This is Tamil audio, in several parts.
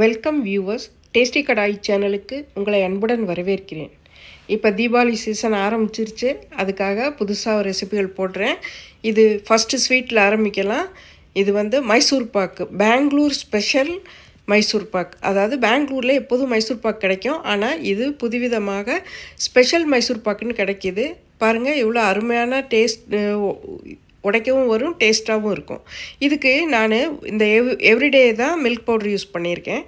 Welcome viewers. டேஸ்டி கடாய் சேனலுக்கு உங்களை அன்புடன் வரவேற்கிறேன். இப்போ தீபாவளி சீசன் ஆரம்பிச்சிருச்சு. அதுக்காக புதுசாக ரெசிபிகள் போடுறேன். இது ஃபஸ்ட்டு ஸ்வீட்டில் ஆரம்பிக்கலாம். இது வந்து மைசூர் பாக்கு, பெங்களூர் ஸ்பெஷல் மைசூர் பாக். அதாவது பெங்களூரில் எப்போதும் மைசூர் பாக் கிடைக்கும், ஆனால் இது புதுவிதமாக ஸ்பெஷல் மைசூர் பாக்குன்னு கிடைக்கிது. பாருங்கள் எவ்வளோ அருமையான டேஸ்ட், உடைக்கவும் வரும், டேஸ்ட்டாகவும் இருக்கும். இதுக்கு நான் இந்த எவ்ரிடே தான் மில்க் பவுடர் யூஸ் பண்ணியிருக்கேன்.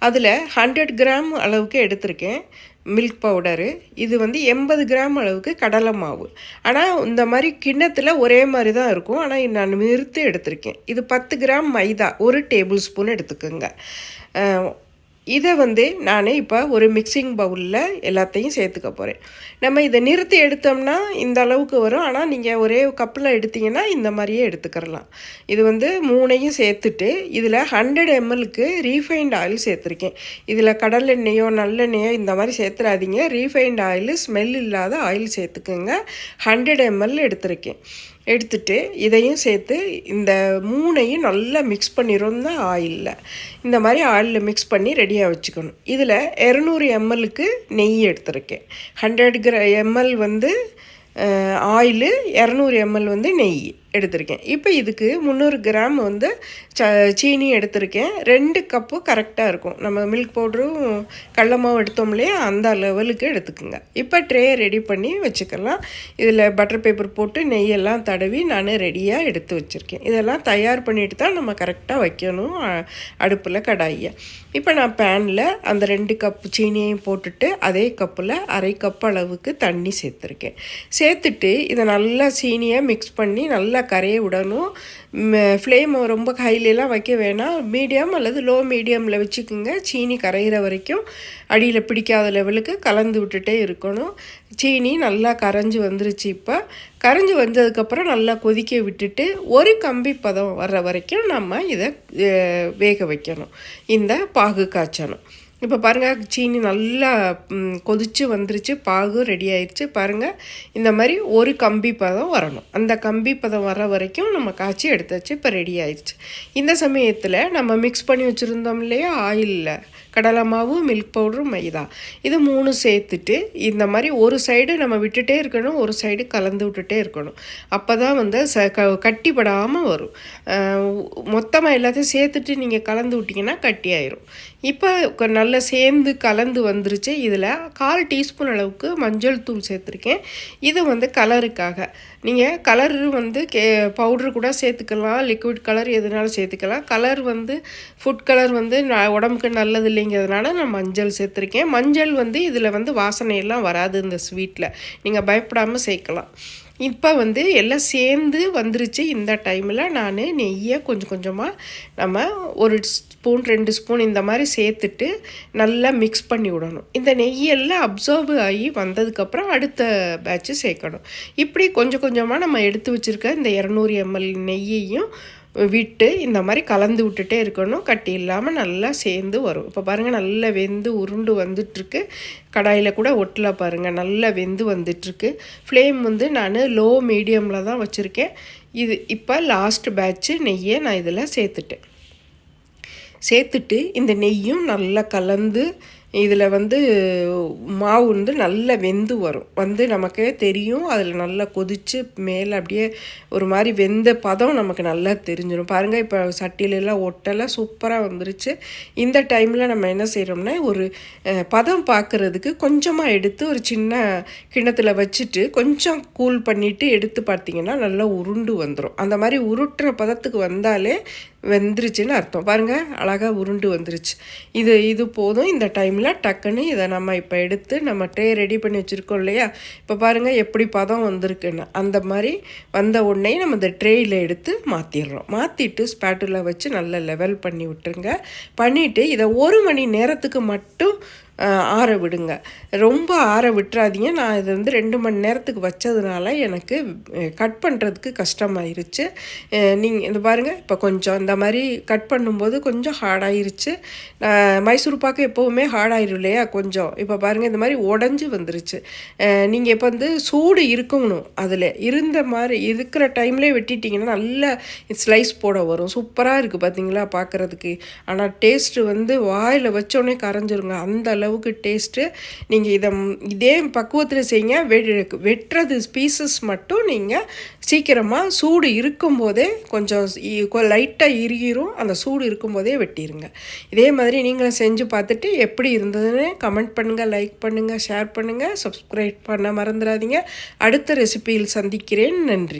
அதில் 100 கிராம் அளவுக்கு எடுத்திருக்கேன் மில்க் பவுடரு. இது வந்து 80 கிராம் அளவுக்கு கடலை மாவு. ஆனால் இந்த மாதிரி கிண்ணத்தில் ஒரே மாதிரி தான் இருக்கும், ஆனால் நான் நிறுத்தி எடுத்திருக்கேன். இது 10 கிராம் மைதா, 1 டேபிள் ஸ்பூன் எடுத்துக்கோங்க. இதை வந்து நான் இப்போ ஒரு மிக்சிங் பவுலில் எல்லாத்தையும் சேர்த்துக்க போகிறேன். நம்ம இதை நிறுத்தி எடுத்தோம்னா இந்த அளவுக்கு வரும், ஆனால் நீங்கள் ஒரே கப்பில் எடுத்திங்கன்னா இந்த மாதிரியே எடுத்துக்கிறலாம். இது வந்து மூணையும் சேர்த்துட்டு இதில் 100 mlக்கு ரீஃபைண்ட் ஆயில் சேர்த்துருக்கேன். இதில் கடலெண்ணெயோ நல்லெண்ணெயோ இந்த மாதிரி சேர்த்துறாதீங்க. ரீஃபைண்ட் ஆயில், ஸ்மெல் இல்லாத ஆயில் சேர்த்துக்குங்க. 100 ml எடுத்திருக்கேன். எடுத்துட்டு இதையும் சேர்த்து இந்த மூணையும் நல்லா மிக்ஸ் பண்ணிடும் தான் ஆயிலில். இந்த மாதிரி ஆயிலில் மிக்ஸ் பண்ணி ரெடியாக வச்சுக்கணும். இதில் 200 mlக்கு நெய் எடுத்திருக்கேன். 100 ml வந்து ஆயிலு, 200 ml வந்து நெய் எடுத்திருக்கேன். இப்போ இதுக்கு 300 கிராம் வந்து சீனி எடுத்திருக்கேன். 2 கப்பு கரெக்டாக இருக்கும். நம்ம மில்க் பவுடரும் கடல மாவு எடுத்தோம் இல்லையா, அந்த லெவலுக்கு எடுத்துக்கோங்க. இப்போ ட்ரே ரெடி பண்ணி வச்சுக்கலாம். இதில் பட்டர் பேப்பர் போட்டு நெய்யெல்லாம் தடவி நான் ரெடியாக எடுத்து வச்சுருக்கேன். இதெல்லாம் தயார் பண்ணிட்டு தான் நம்ம கரெக்டாக வைக்கணும் அடுப்பில் கடாயை. இப்போ நான் பேனில் அந்த 2 கப்பு சீனியையும் போட்டுட்டு அதே கப்பில் அரை கப் அளவுக்கு தண்ணி சேர்த்துருக்கேன். சேர்த்துட்டு இதை நல்லா சீனியை மிக்ஸ் பண்ணி நல்லா கரைய விடணும். ஃப்ளேம் ரொம்ப ஹைலெலாம் வைக்க வேணாம், மீடியம் அல்லது லோ மீடியமில் வச்சுக்கோங்க. சீனி கரைகிற வரைக்கும் அடியில் பிடிக்காத லெவலுக்கு கலந்து விட்டுட்டே இருக்கணும். சீனி நல்லா கரைஞ்சி வந்துருச்சு. இப்போ கரைஞ்சி வந்ததுக்கப்புறம் நல்லா கொதிக்க விட்டுட்டு ஒரு கம்பி பதம் வர்ற வரைக்கும் நம்ம இதை வேக வைக்கணும், இந்த பாகு காய்ச்சணும். இப்போ பாருங்கள், சீனி நல்லா கொதித்து வந்துருச்சு, பாகு ரெடி ஆயிடுச்சு. பாருங்கள், இந்த மாதிரி ஒரு கம்பி பதம் வரணும். அந்த கம்பி பதம் வர வரைக்கும் நம்ம காய்ச்சி எடுத்தாச்சு. இப்போ ரெடி ஆயிடுச்சு. இந்த சமயத்தில் நம்ம மிக்ஸ் பண்ணி வச்சுருந்தோம் இல்லையா ஆயிலில், கடலை மாவு, மில்க் பவுட்ரு, மைதா, இது 3 சேர்த்துட்டு இந்த மாதிரி ஒரு சைடு நம்ம விட்டுட்டே இருக்கணும், ஒரு சைடு கலந்து விட்டுட்டே இருக்கணும். அப்போ தான் வந்து கட்டிப்படாமல் வரும். மொத்தமாக எல்லாத்தையும் சேர்த்துட்டு நீங்கள் கலந்து விட்டிங்கன்னா கட்டி ஆயிரும். இப்போ நல்லா சேர்ந்து கலந்து வந்துருச்சு. இதில் 1/4 டீஸ்பூன் அளவுக்கு மஞ்சள் தூள் சேர்த்துருக்கேன். இது வந்து கலருக்காக. நீங்கள் கலர் வந்து பவுட்ரு கூட சேர்த்துக்கலாம், லிக்விட் கலர் எதுனாலும் சேர்த்துக்கலாம். கலர் வந்து ஃபுட் கலர் வந்து உடம்புக்கு நல்லது இல்லைங்கிறதுனால நான் மஞ்சள் சேர்த்துருக்கேன். மஞ்சள் வந்து இதில் வந்து வாசனையெல்லாம் வராது இந்த ஸ்வீட்டில், நீங்கள் பயப்படாமல் சேர்க்கலாம். இப்போ வந்து எல்லாம் சேர்ந்து வந்துருச்சு. இந்த டைமில் நான் நெய்யை கொஞ்சம் கொஞ்சமாக நம்ம 1 ஸ்பூன் 2 ஸ்பூன் இந்த மாதிரி சேர்த்துட்டு நல்லா மிக்ஸ் பண்ணி விடணும். இந்த நெய்யெல்லாம் அப்சர்வ் ஆகி வந்ததுக்கப்புறம் அடுத்த பேட்ச்சு சேர்க்கணும். இப்படி கொஞ்சம் கொஞ்சமாக நம்ம எடுத்து வச்சுருக்க இந்த 200 ml நெய்யையும் விட்டு இந்த மாதிரி கலந்து விட்டுட்டே இருக்கணும். கட்டி இல்லாமல் நல்லா சேர்ந்து வரும். இப்போ பாருங்கள், நல்லா வெந்து உருண்டு வந்துட்டுருக்கு. கடாயில் கூட ஒட்டலை பாருங்கள், நல்லா வெந்து வந்துட்டுருக்கு. ஃப்ளேம் வந்து நான் லோ மீடியமில் தான் வச்சுருக்கேன். இது இப்போ லாஸ்ட் பேட்ச்சு நெய்யை நான் இதில் சேர்த்துட்டு இந்த நெய்யும் நல்லா கலந்து இதில் வந்து மாவு வந்து நல்லா வெந்து வரும். வந்து நமக்கு தெரியும், அதில் நல்லா கொதித்து மேலே அப்படியே ஒரு மாதிரி வெந்த பதம் நமக்கு நல்லா தெரிஞ்சிடும். பாருங்கள், இப்போ சட்டியிலெல்லாம் ஒட்டலை, சூப்பராக வந்துருச்சு. இந்த டைமில் நம்ம என்ன செய்கிறோம்னா, ஒரு பதம் பார்க்குறதுக்கு கொஞ்சமாக எடுத்து ஒரு சின்ன கிண்ணத்தில் வச்சுட்டு கொஞ்சம் கூல் பண்ணிவிட்டு எடுத்து பார்த்திங்கன்னா நல்லா உருண்டு வந்துடும். அந்த மாதிரி உருட்டுற பதத்துக்கு வந்தாலே வெந்துருச்சுன்னு அர்த்தம். பாருங்கள், அழகாக உருண்டு வந்துருச்சு. இது போதும். இந்த டைமில் டக்குன்னு இதை நம்ம இப்போ எடுத்து நம்ம ட்ரே ரெடி பண்ணி வச்சுருக்கோம் இல்லையா, இப்போ பாருங்கள் எப்படி பதம் வந்திருக்குன்னு. அந்த மாதிரி வந்த உடனே நம்ம இந்த ட்ரேயில் எடுத்து மாற்றிடுறோம். மாற்றிட்டு ஸ்பேட்டுலா வச்சு நல்லா லெவல் பண்ணி விட்டுருங்க. பண்ணிவிட்டு இதை 1 மணி நேரத்துக்கு மட்டும் ஆற விடுங்க. ரொம்ப ஆற விட்டுறாதீங்க. நான் இது வந்து 2 மணி நேரத்துக்கு வச்சதுனால எனக்கு கட் பண்ணுறதுக்கு கஷ்டமாயிருச்சு. நீங்கள் இந்த பாருங்கள், இப்போ கொஞ்சம் இந்த மாதிரி கட் பண்ணும்போது கொஞ்சம் ஹார்டாயிருச்சு. மைசூர் பாக்கு எப்போவுமே ஹார்டாயிரும் இல்லையா கொஞ்சம். இப்போ பாருங்கள், இந்த மாதிரி உடஞ்சி வந்துருச்சு. நீங்கள் இப்போ வந்து சூடு இருக்கணும், அதில் இருந்த மாதிரி இருக்கிற டைம்லேயே வெட்டிட்டிங்கன்னா நல்லா ஸ்லைஸ் போட வரும். சூப்பராக இருக்குது பார்த்தீங்களா பார்க்குறதுக்கு. ஆனால் டேஸ்ட்டு வந்து வாயில் வச்சோடனே கரைஞ்சிருங்க, அந்த அளவுக்கு டேஸ்ட்டு. நீங்கள் இதே பக்குவத்தில் செய்யுங்க. வெட்டுறது பீசஸ் மட்டும் நீங்கள் சீக்கிரமாக சூடு இருக்கும்போதே கொஞ்சம் லைட்டாக இறுகிரும், அந்த சூடு இருக்கும்போதே வெட்டிடுங்க. இதே மாதிரி நீங்களும் செஞ்சு பார்த்துட்டு எப்படி இருந்ததுன்னு கமெண்ட் பண்ணுங்கள், லைக் பண்ணுங்கள், ஷேர் பண்ணுங்கள், சப்ஸ்கிரைப் பண்ண மறந்துடாதீங்க. அடுத்த ரெசிபியில் சந்திக்கிறேன். நன்றி.